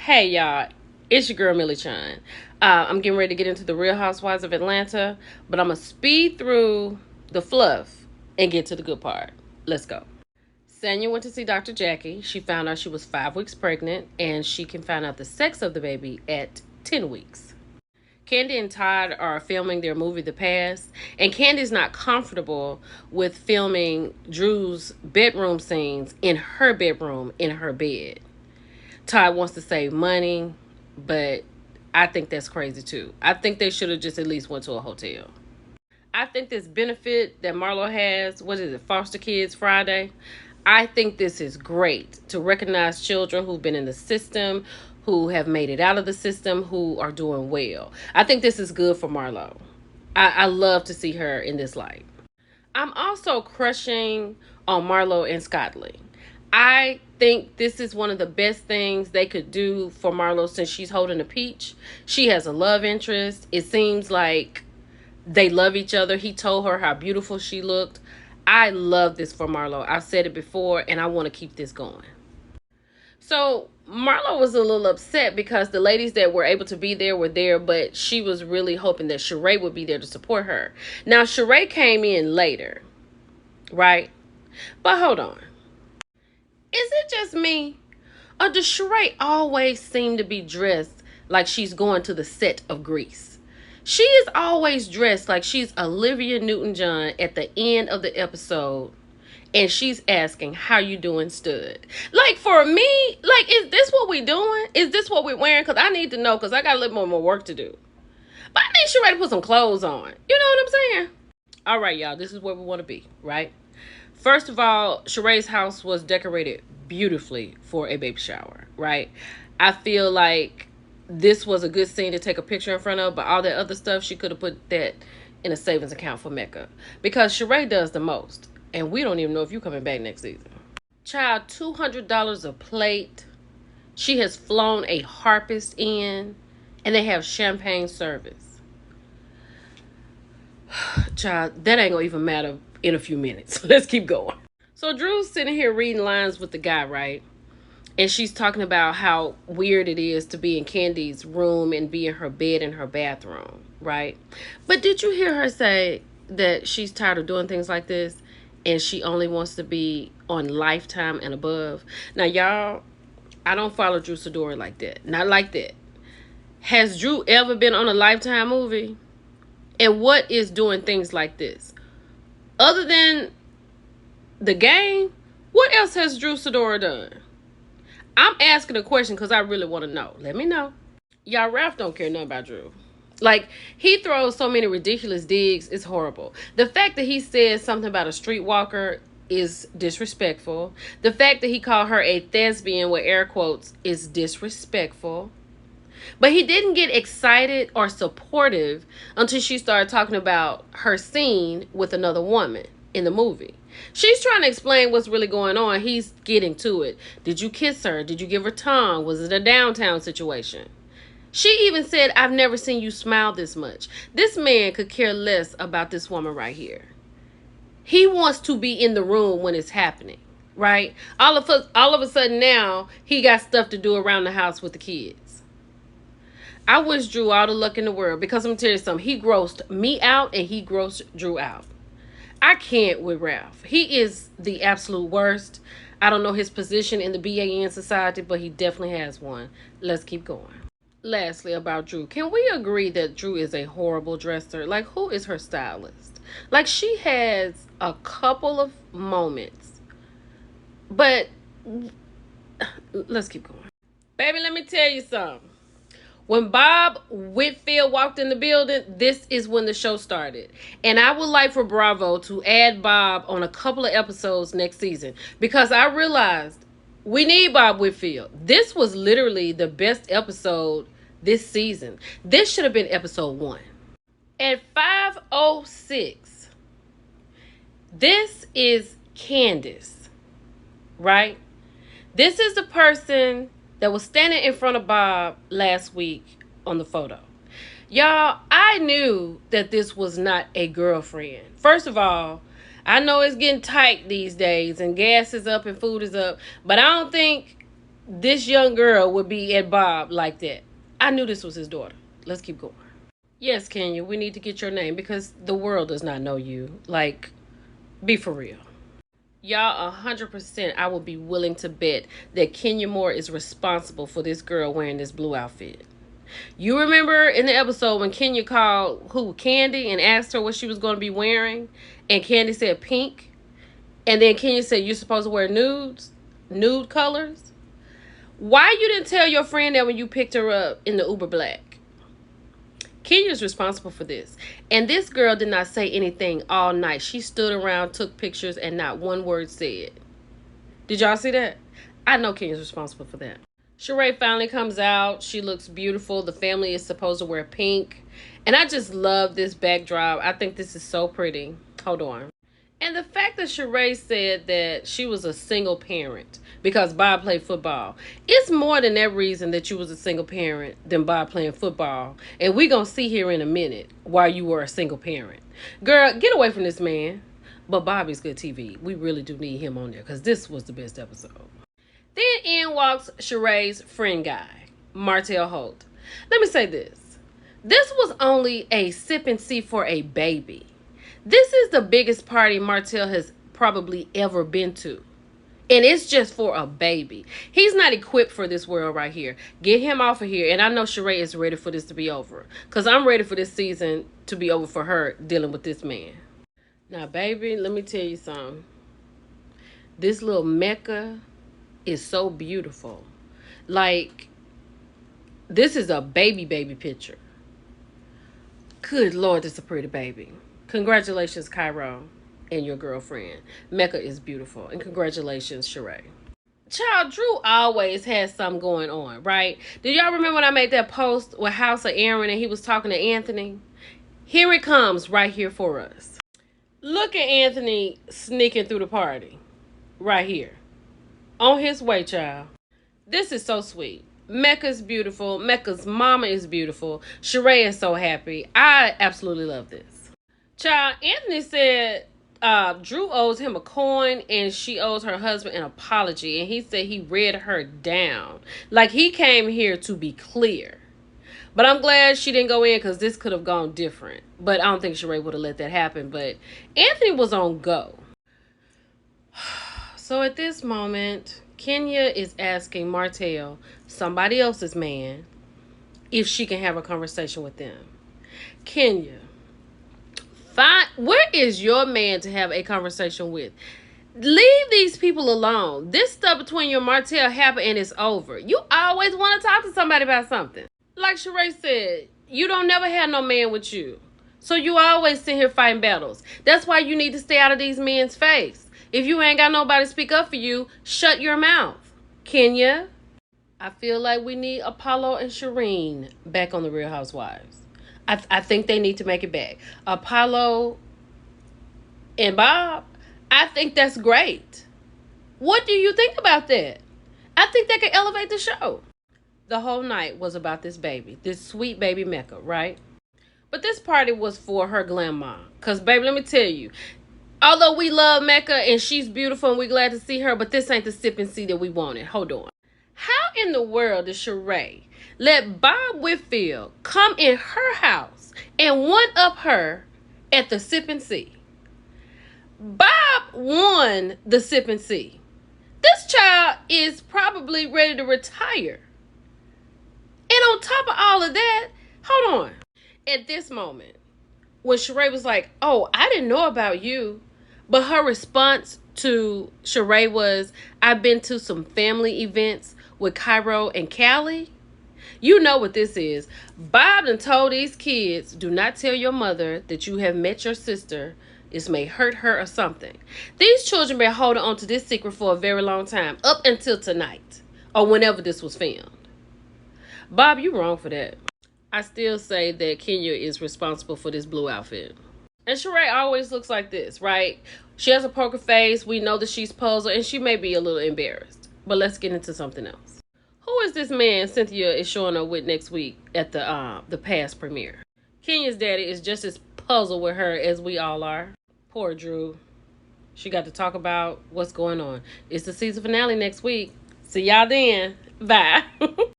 Hey y'all, it's your girl Millie Chun. I'm getting ready to get into the Real Housewives of Atlanta, but I'm gonna speed through the fluff and get to the good part. Let's go. Sanya went to see Dr. Jackie. She found out she was 5 weeks pregnant, and she can find out the sex of the baby at 10 weeks. Candy and Todd are filming their movie The Past, and Candy's not comfortable with filming Drew's bedroom scenes in her bedroom in her bed. Todd wants to save money, but I think that's crazy too. I think they should have just at least went to a hotel. I think this benefit that Marlo has, what is it, Foster Kids Friday? I think this is great to recognize children who've been in the system, who have made it out of the system, who are doing well. I think this is good for Marlo. I love to see her in this light. I'm also crushing on Marlo and Scott Lee. I think this is one of the best things they could do for Marlo since she's holding a peach. She has a love interest. It seems like they love each other. He told her how beautiful she looked. I love this for Marlo. I've said it before, and I want to keep this going. So Marlo was a little upset because the ladies that were able to be there were there, but she was really hoping that Sheree would be there to support her. Now, Sheree came in later, right? But hold on. Is it just me? Or does Sheree always seem to be dressed like she's going to the set of Grease? She is always dressed like she's Olivia Newton-John at the end of the episode, and she's asking, how you doing, stud? Like, for me, like, is this what we doing? Is this what we're wearing? Because I need to know, because I got a little more work to do. But I need Sheree to put some clothes on. You know what I'm saying? All right, y'all, this is where we want to be, right? First of all, Sheree's house was decorated beautifully for a baby shower, right? I feel like this was a good scene to take a picture in front of, but all that other stuff, she could have put that in a savings account for Mecca. Because Sheree does the most, and we don't even know if you're coming back next season. Child, $200 a plate. She has flown a harpist in, and they have champagne service. Child, that ain't gonna even matter in a few minutes. Let's keep going. So Drew's sitting here reading lines with the guy, right? And she's talking about how weird it is to be in Candy's room and be in her bed in her bathroom, right? But did you hear her say that she's tired of doing things like this and she only wants to be on Lifetime and above? Now, y'all, I don't follow Drew Sidora like that. Not like that. Has Drew ever been on a Lifetime movie? And what is doing things like this? Other than the game, what else has Drew Sidora done? I'm asking a question because I really want to know. Let me know. Y'all, Ralph don't care nothing about Drew. Like, he throws so many ridiculous digs. It's horrible. The fact that he says something about a streetwalker is disrespectful. The fact that he called her a thespian with air quotes is disrespectful. But he didn't get excited or supportive until she started talking about her scene with another woman in the movie. She's trying to explain what's really going on. He's getting to it. Did you kiss her? Did you give her tongue? Was it a downtown situation? She even said, I've never seen you smile this much. This man could care less about this woman right here. He wants to be in the room when it's happening, right? All of a sudden now, he got stuff to do around the house with the kids. I wish Drew all the luck in the world because I'm going to tell you something. He grossed me out and he grossed Drew out. I can't with Ralph. He is the absolute worst. I don't know his position in the BAN society, but he definitely has one. Let's keep going. Lastly, about Drew. Can we agree that Drew is a horrible dresser? Like, who is her stylist? Like, she has a couple of moments. But let's keep going. Baby, let me tell you something. When Bob Whitfield walked in the building, this is when the show started. And I would like for Bravo to add Bob on a couple of episodes next season. Because I realized we need Bob Whitfield. This was literally the best episode this season. This should have been episode 1. At 5:06, this is Candace, right? This is the person that was standing in front of Bob last week on the photo. Y'all, I knew that this was not a girlfriend. First of all, I know it's getting tight these days and gas is up and food is up, but I don't think this young girl would be at Bob like that. I knew this was his daughter. Let's keep going. Yes, Kenya, we need to get your name because the world does not know you. Like, be for real. Y'all, 100%, I will be willing to bet that Kenya Moore is responsible for this girl wearing this blue outfit. You remember in the episode when Kenya called Candy and asked her what she was going to be wearing, and Candy said pink, and then Kenya said you're supposed to wear nude colors. Why you didn't tell your friend that when you picked her up in the Uber Black? Kenya's responsible for this. And this girl did not say anything all night. She stood around, took pictures, and not one word said. Did y'all see that? I know Kenya's responsible for that. Sheree finally comes out. She looks beautiful. The family is supposed to wear pink. And I just love this backdrop. I think this is so pretty. Hold on. And the fact that Sheree said that she was a single parent because Bob played football. It's more than that reason that you was a single parent than Bob playing football. And we gonna see here in a minute why you were a single parent. Girl, get away from this man. But Bobby's good TV. We really do need him on there because this was the best episode. Then in walks Sheree's friend guy, Martell Holt. Let me say this. This was only a sip and see for a baby. This is the biggest party Martell has probably ever been to. And it's just for a baby. He's not equipped for this world right here. Get him off of here. And I know Sheree is ready for this to be over. Because I'm ready for this season to be over for her dealing with this man. Now, baby, let me tell you something. This little Mecca is so beautiful. Like, this is a baby picture. Good Lord, this is a pretty baby. Congratulations, Cairo, and your girlfriend. Mecca is beautiful. And congratulations, Sheree. Child, Drew always has something going on, right? Did y'all remember when I made that post with House of Aaron and he was talking to Anthony? Here it comes right here for us. Look at Anthony sneaking through the party. Right here. On his way, child. This is so sweet. Mecca's beautiful. Mecca's mama is beautiful. Sheree is so happy. I absolutely love this. Child, Anthony said Drew owes him a coin and she owes her husband an apology. And he said he read her down. Like he came here to be clear. But I'm glad she didn't go in because this could have gone different. But I don't think Sheree would have let that happen. But Anthony was on go. So at this moment, Kenya is asking Martell, somebody else's man, if she can have a conversation with them. Kenya, where is your man to have a conversation with? Leave these people alone. This stuff between you and Martell happened and it's over. You always want to talk to somebody about something. Like Sheree said, you don't never have no man with you. So you always sit here fighting battles. That's why you need to stay out of these men's face. If you ain't got nobody to speak up for you, shut your mouth. Kenya, I feel like we need Apollo and Shireen back on the Real Housewives. I think they need to make it back. Apollo and Bob, I think that's great. What do you think about that? I think that could elevate the show. The whole night was about this baby, this sweet baby Mecca, right? But this party was for her grandma. Because, baby, let me tell you, although we love Mecca and she's beautiful and we're glad to see her, but this ain't the sip and see that we wanted. Hold on. How in the world did Sheree let Bob Whitfield come in her house and one-up her at the sip and see? Bob won the sip and see. This child is probably ready to retire. And on top of all of that, hold on. At this moment, when Sheree was like, oh, I didn't know about you. But her response to Sheree was, I've been to some family events with Cairo and Callie. You know what this is. Bob done told these kids, do not tell your mother that you have met your sister. This may hurt her or something. These children been holding on to this secret for a very long time, up until tonight, or whenever this was filmed. Bob, you wrong for that. I still say that Kenya is responsible for this blue outfit. And Sheree always looks like this, right? She has a poker face. We know that she's puzzled, and she may be a little embarrassed. But let's get into something else. Who is this man Cynthia is showing up with next week at the past premiere? Kenya's daddy is just as puzzled with her as we all are. Poor Drew. She got to talk about what's going on. It's the season finale next week. See y'all then. Bye.